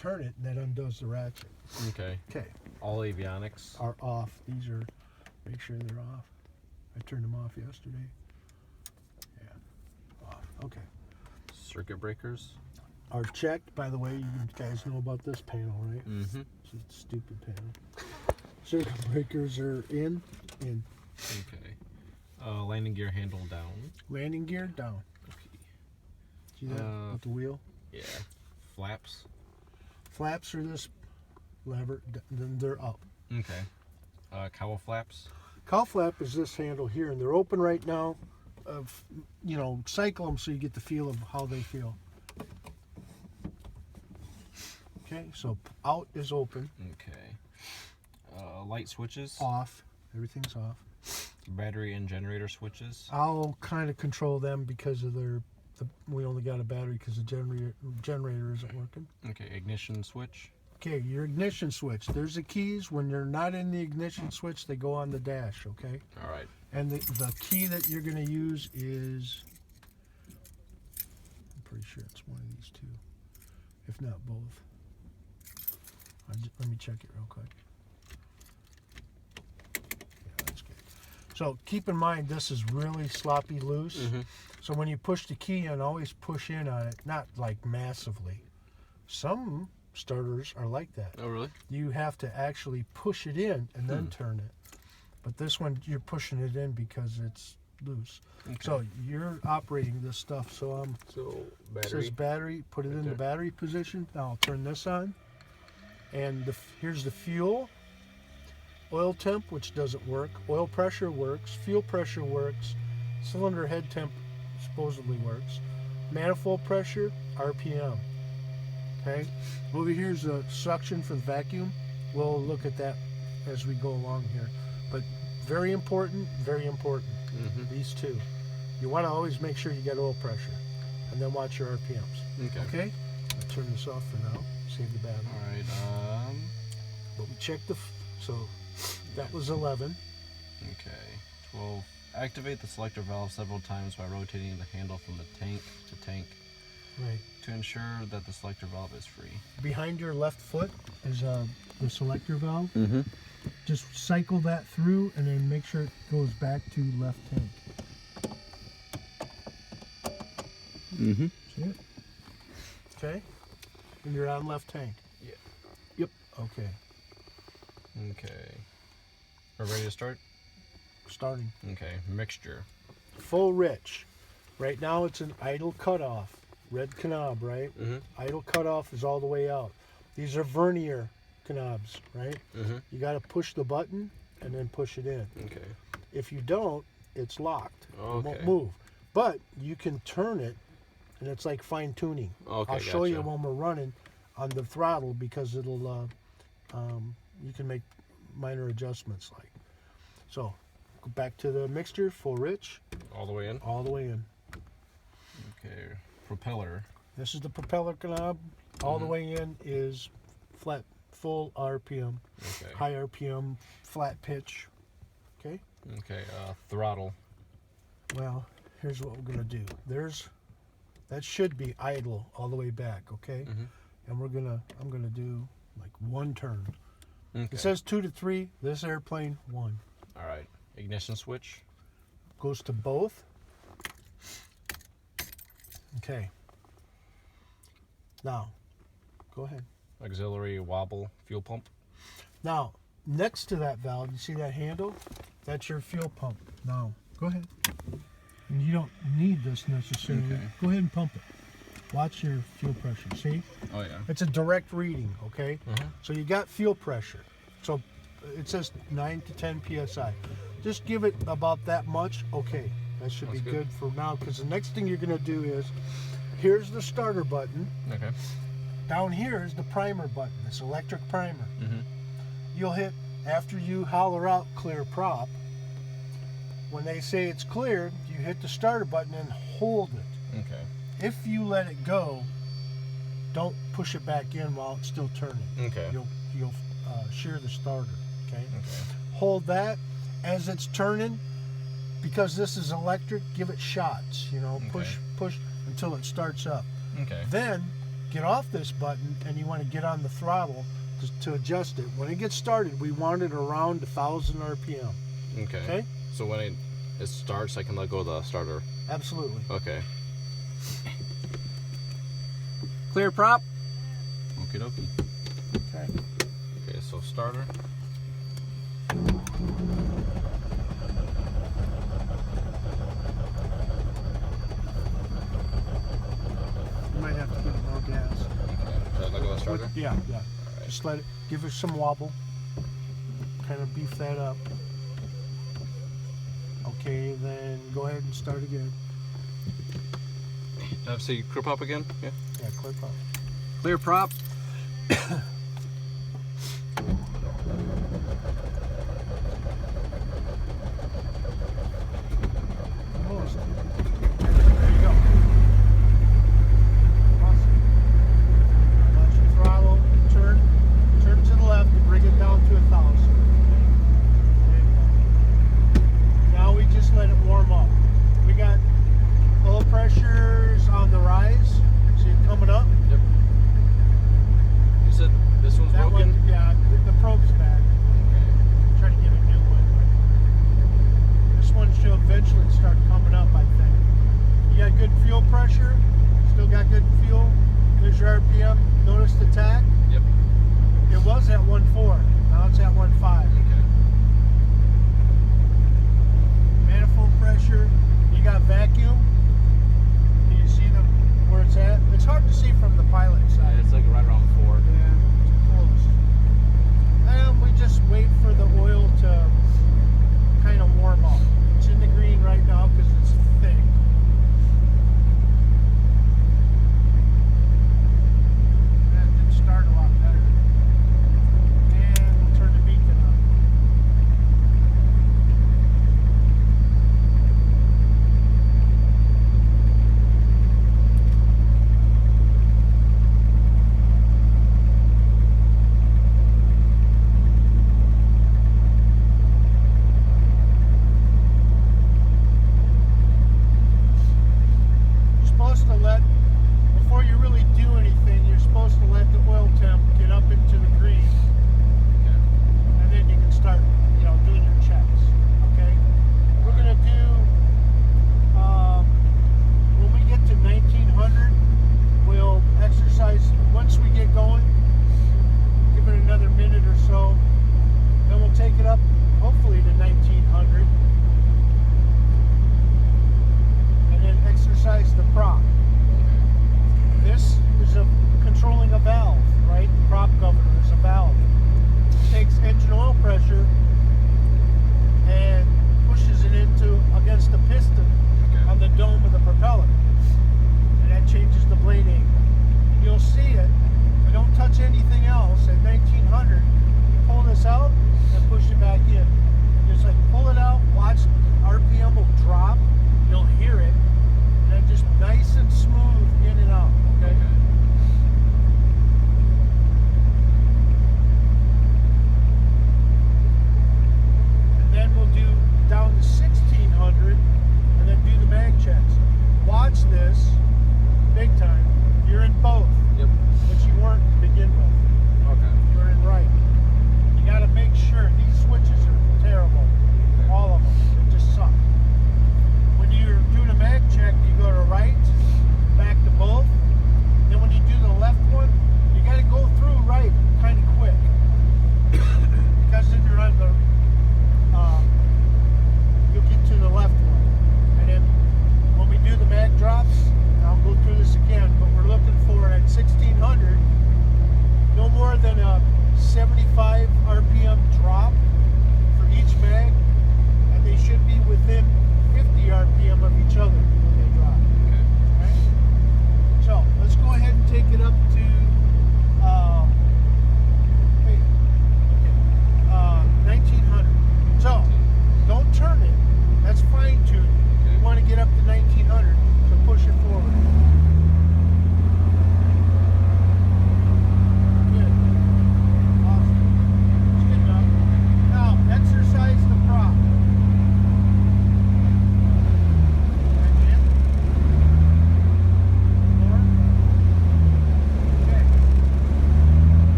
turn it, and that undoes the ratchet. Okay. Okay. All avionics Are off. These are, make sure they're off. I turned them off yesterday. Yeah, off. Okay. circuit breakers. Are checked. By the way, you guys know about this panel, right? Mm-hmm. It's a stupid panel. Circuit breakers are in. Okay. Landing gear handle down. Landing gear down. Okay. See that with the wheel? Yeah. Flaps. Flaps are this lever, then they're up. Okay. Cowl flaps. Cowl flap is this handle here, and they're open right now. Cycle them so you get the feel of how they feel. Okay, so out is open. Okay. Light switches. Off. Everything's off. Battery and generator switches. I'll kind of control them because of we only got a battery because the generator isn't working. Okay, ignition switch. Okay, your ignition switch. There's the keys. When they're not in the ignition switch, they go on the dash, okay? All right. And the key that you're going to use is, I'm pretty sure it's one of these two, if not both. Let me check it real quick. Yeah, that's good. So keep in mind, this is really sloppy loose. Mm-hmm. So when you push the key in, always push in on it, not like massively. Some starters are like that. Oh, really? You have to actually push it in and then turn it. But this one, you're pushing it in because it's loose. Okay. So you're operating this stuff. So battery. it says battery. Put it in the battery position. Now I'll turn this on. And here's the fuel. Oil temp, which doesn't work. Oil pressure works. Fuel pressure works. Cylinder head temp supposedly works. Manifold pressure, RPM. Okay. Over here's the suction for the vacuum. We'll look at that as we go along here. But very important, very important. Mm-hmm. These two. You want to always make sure you get oil pressure, and then watch your RPMs. Okay. Okay. I'll turn this off for now. Save the battery. All right. But we checked so that was 11. Okay. 12. Activate the selector valve several times by rotating the handle from the tank to tank. Right. To ensure that the selector valve is free. Behind your left foot is the selector valve. Mm-hmm. Just cycle that through and then make sure it goes back to left tank. Mm-hmm. See it? Okay. And you're on left tank. Yeah. Yep. Okay. Okay. Are we ready to start? Starting. Okay. Mixture. Full rich. Right now it's an idle cutoff. Red knob, right? Mm-hmm. Idle cutoff is all the way out. These are vernier knobs, right? Mm-hmm. You got to push the button and then push it in. Okay. If you don't, it's locked. Okay. It won't move. But you can turn it, and it's like fine tuning. Okay. I'll show you when we're running on the throttle because it'll. You can make minor adjustments like. So, go back to the mixture. Full rich. All the way in. All the way in. Okay. Propeller. This is the propeller knob. All the way in is flat, full RPM, Okay. high RPM, flat pitch. Okay. Okay. Throttle. Well, here's what we're gonna do. That should be idle all the way back. Okay. Mm-hmm. And I'm gonna do like one turn. Okay. It says 2 to 3. This airplane 1. All right. Ignition switch. Goes to both. Okay. Now, go ahead. Auxiliary wobble fuel pump. Now, next to that valve, you see that handle? That's your fuel pump. Now, go ahead. And you don't need this necessarily. Okay. Go ahead and pump it. Watch your fuel pressure. See? Oh, yeah. It's a direct reading, okay? Mm-hmm. So you got fuel pressure. So it says 9 to 10 psi. Just give it about that much. Okay, that should be good for now, because the next thing you're going to do is, here's the starter button. Okay. Down here is the primer button, this electric primer. Mm-hmm. You'll hit, after you holler out clear prop, when they say it's cleared, you hit the starter button and hold it. Okay. If you let it go, don't push it back in while it's still turning. Okay. You'll shear the starter, okay? Okay. Hold that as it's turning. Because this is electric, give it shots, Okay. push until it starts up. Okay. Then get off this button and you want to get on the throttle to adjust it. When it gets started, we want it around 1,000 RPM. Okay. Okay? So when it starts, I can let go of the starter. Absolutely. Okay. Clear prop. Okie dokie. Okay. Okay, so starter. You might have to give it more gas. Should I let go of the starter? Yeah. Just let it, give it some wobble. Kind of beef that up. Okay, then go ahead and start again. See crew pop again? Yeah. Yeah, clear prop. Clear prop. Almost. There you go. Awesome. Watch your throttle. Turn to the left and bring it down to 1,000. Okay. Now we just let it warm up. We got oil pressures on the rise. See it coming up? Yep. You said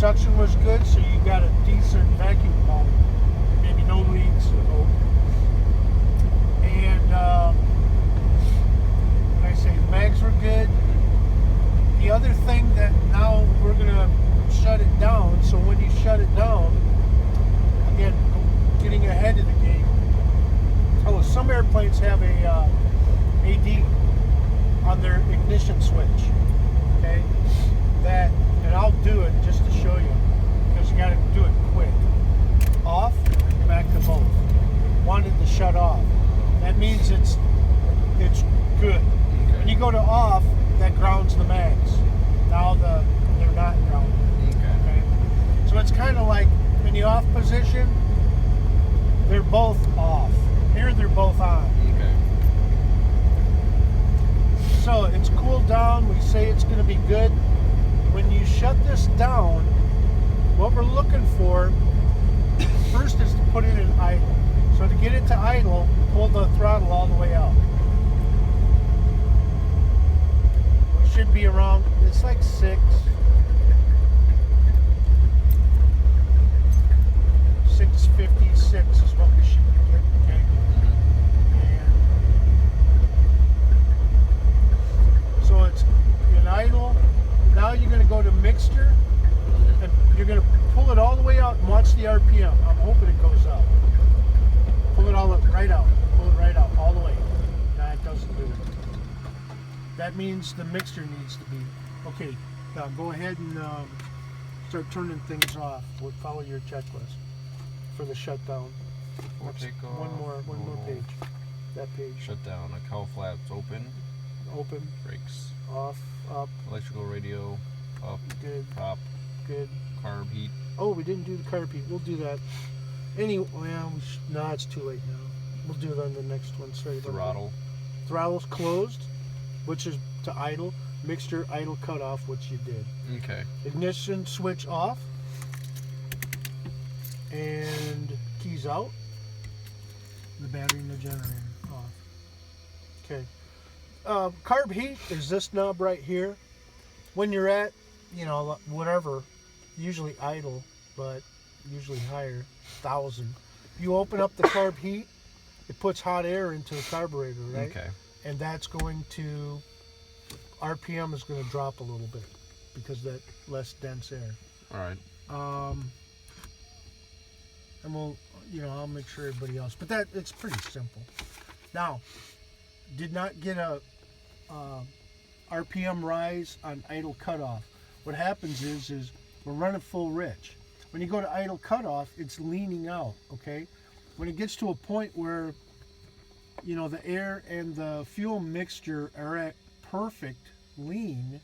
suction was good, so you got a decent vacuum pump. Maybe no leaks, I hope. And like I say, mags were good. The other thing that now we're gonna shut it down. So when you shut it down, again, getting ahead of the game. Oh, some airplanes have a AD on their ignition switch. Okay, that, and I'll do it just to show you, because you got to do it quick. Off, back to both. Wanted to shut off. That means it's good. Okay. When you go to off, that grounds the mags. Now they're not grounded. Okay. So it's kind of like in the off position, they're both off. Here they're both on. Okay. So it's cooled down. We say it's going to be good. When you shut this down, what we're looking for first is to put it in idle. So to get it to idle, pull the throttle all the way out. We should be around, it's like 6. 656 is what we should be getting, okay? And so it's in idle. Now you're going to go to mixture, and you're going to pull it all the way out and watch the RPM. I'm hoping it goes up. Pull it all up, right out. Pull it right out, all the way. Nah, it doesn't do it. That means the mixture needs to be. Okay, now go ahead and start turning things off. We'll follow your checklist for the shutdown. We'll take off. One more page. That page. Shut down. A cowl flaps open. Open. Brakes. Off. Up. Electrical radio. Up. Good. Prop. Good. Carb heat. Oh, we didn't do the carb heat. We'll do that. Well, no, it's too late now. We'll do it on the next one. Sorry about that. Throttle. Throttle's closed, which is to idle. Mixture idle cutoff, which you did. Okay. Ignition switch off. And keys out. The battery and the generator off. Okay. Carb heat is this knob right here. When you're at, whatever, usually idle, but usually higher, 1,000. You open up the carb heat, it puts hot air into the carburetor, right? Okay. And that's going to, RPM is going to drop a little bit because that less dense air. All right. And we'll, I'll make sure everybody else. But it's pretty simple. Now, did not get a RPM rise on idle cutoff. What happens is we're running full rich. When you go to idle cutoff, it's leaning out, okay? When it gets to a point where, the air and the fuel mixture are at perfect lean,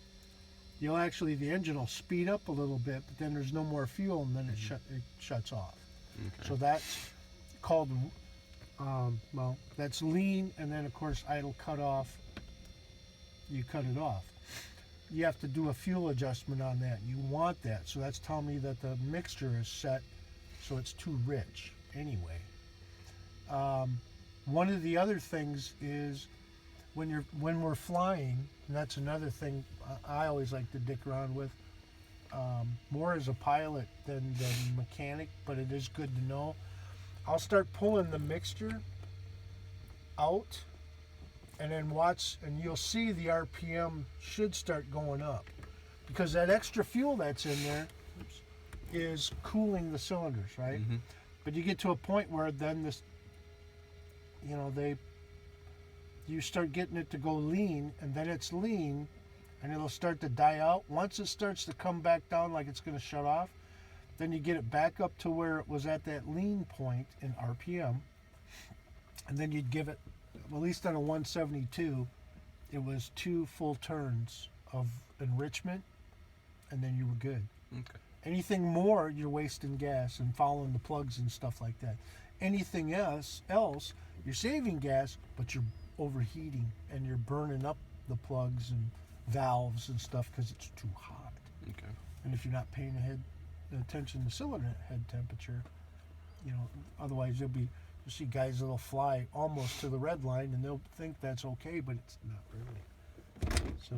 the engine will speed up a little bit, but then there's no more fuel, and then it shuts off. Okay. So that's called, that's lean, and then of course idle cutoff, you cut it off. You have to do a fuel adjustment on that. You want that, so that's telling me that the mixture is set so it's too rich anyway. One of the other things is when we're flying, and that's another thing I always like to dick around with, more as a pilot than the mechanic, but it is good to know. I'll start pulling the mixture out, and then watch, and you'll see the RPM should start going up, because that extra fuel that's in there is cooling the cylinders, right? Mm-hmm. But you get to a point where then this, you start getting it to go lean, and then it's lean, and it'll start to die out. Once it starts to come back down like it's going to shut off, then you get it back up to where it was at that lean point in RPM, and then you'd give it, at least on a 172, it was 2 full turns of enrichment, and then you were good. Okay. Anything more, you're wasting gas and following the plugs and stuff like that. Anything else, you're saving gas, but you're overheating, and you're burning up the plugs and valves and stuff because it's too hot. Okay. And if you're not paying attention to cylinder head temperature, otherwise you'll see guys that'll fly almost to the red line, and they'll think that's okay, but it's not really. So